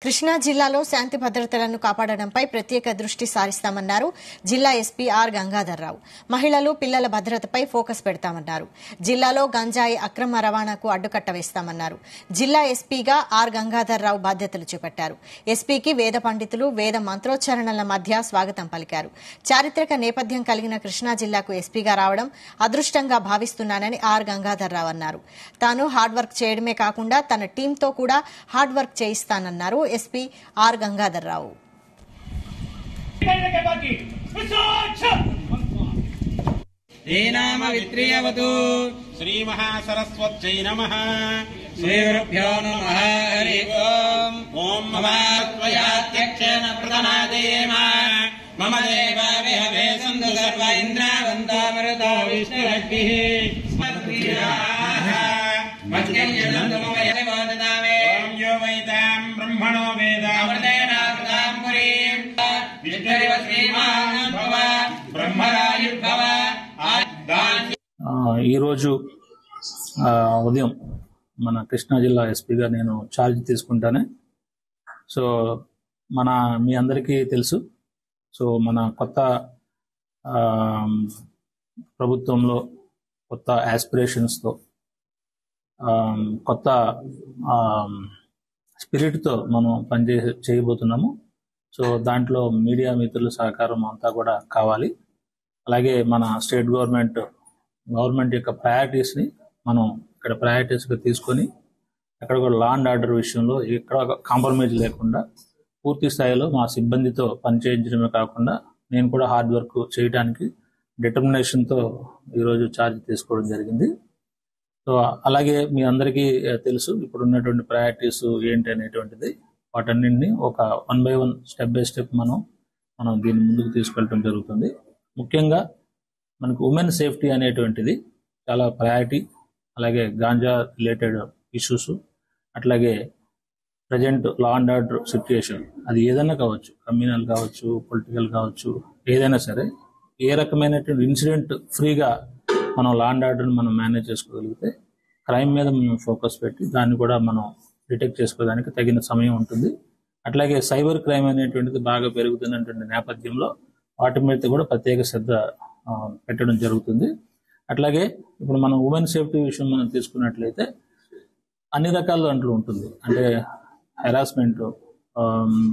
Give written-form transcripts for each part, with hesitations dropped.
కృష్ణా జిల్లాలో శాంతి భద్రతలను కాపాడడంపై ప్రత్యేక దృష్టి సారిస్తామన్నారు జిల్లా ఎస్పీ ఆర్ గంగాధర్రావు. మహిళలు, పిల్లల భద్రతపై ఫోకస్ పెడతామన్నారు. జిల్లాలో గంజాయి అక్రమ రవాణాకు అడ్డుకట్ట వేస్తామన్నారు. జిల్లా ఎస్పీగా ఆర్ గంగాధర్రావు బాధ్యతలు చేపట్టారు. ఎస్పీకి వేద పండితులు వేద మంత్రోచ్చారణల మధ్య స్వాగతం పలికారు. చారిత్రక నేపథ్యం కలిగిన కృష్ణా జిల్లాకు ఎస్పీగా రావడం అదృష్టంగా భావిస్తున్నానని ఆర్ గంగాధర్రావు అన్నారు. తాను హార్డ్ వర్క్ చేయడమే కాకుండా తన టీంతో కూడా హార్డ్ వర్క్ చేయిస్తానన్నారు ఎస్పీ ఆర్ గంగాధర్రావు. శ్రీ మహాసరస్వత్యై నమః. శ్రీగురుభ్యో నమః. హరి ఓం. ఓం మమాత్వయాధ్యక్షేణ ప్రతనాదేమ మమ దేవావిహవే సందు సర్వ ఇంద్రావంతామృతో విష్ణురగ్నిః స్మద్క్రియాః మధ్యం యదంతు మమ యదేవాదదామే. ఓం యో వైతాం బ్రహ్మణో వేద అమృతేనామృతాం పురీం విష్ణురివ శ్రీమాన్ భవ బ్రహ్మరాయుర్భవ. ఈరోజు ఉదయం మన కృష్ణా జిల్లా ఎస్పీగా నేను ఛార్జ్ తీసుకుంటానే. సో మీ అందరికీ తెలుసు, సో మన కొత్త ప్రభుత్వంలో కొత్త ఆస్పిరేషన్స్తో కొత్త స్పిరిట్తో మనం చేయబోతున్నాము. సో దాంట్లో మీడియా మిత్రుల సహకారం అంతా కూడా కావాలి. అలాగే మన స్టేట్ గవర్నమెంట్ యొక్క ప్రయారిటీస్ని మనం ఇక్కడ ప్రయారిటీస్గా తీసుకొని అక్కడ కూడా లా అండ్ ఆర్డర్ విషయంలో ఎక్కడ కాంప్రమైజ్ లేకుండా పూర్తి స్థాయిలో మా సిబ్బందితో పనిచేయించడమే కాకుండా నేను కూడా హార్డ్ వర్క్ చేయడానికి డిటర్మినేషన్తో ఈరోజు ఛార్జ్ తీసుకోవడం జరిగింది. సో అలాగే మీ అందరికీ తెలుసు ఇప్పుడు ఉన్నటువంటి ప్రయారిటీస్ ఏంటి అనేటువంటిది. వాటన్నింటినీ ఒక 1 by 1 స్టెప్ బై స్టెప్ మనం దీన్ని ముందుకు తీసుకెళ్ళడం జరుగుతుంది. ముఖ్యంగా మనకు ఉమెన్ సేఫ్టీ అనేటువంటిది చాలా ప్రయారిటీ. అలాగే గాంజా రిలేటెడ్ ఇష్యూస్, అట్లాగే present law and order situation, అది ఏదైనా కావచ్చు, కమ్యూనల్ కావచ్చు, పొలిటికల్ కావచ్చు, ఏదైనా సరే ఏ రకమైనటువంటి ఇన్సిడెంట్ ఫ్రీగా మనం లా అండ్ ఆర్డర్ని మనం మేనేజ్ చేసుకోగలిగితే క్రైమ్ మీద మనం ఫోకస్ పెట్టి దాన్ని కూడా మనం డిటెక్ట్ చేసుకోవడానికి తగిన సమయం ఉంటుంది. అట్లాగే సైబర్ క్రైమ్ అనేటువంటిది బాగా పెరుగుతున్నటువంటి నేపథ్యంలో వాటి మీద కూడా ప్రత్యేక శ్రద్ధ పెట్టడం జరుగుతుంది. అట్లాగే ఇప్పుడు మనం ఉమెన్ సేఫ్టీ విషయం మనం తీసుకున్నట్లయితే అన్ని రకాల దాంట్లో ఉంటుంది. అంటే హెరాస్మెంట్,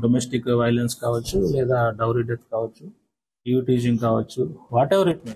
డొమెస్టిక్ వైలెన్స్ కావచ్చు, లేదా డౌరీ డెత్ కావచ్చు, టీజింగ్ కావచ్చు, వాట్ ఎవర్ ఇట్ మే,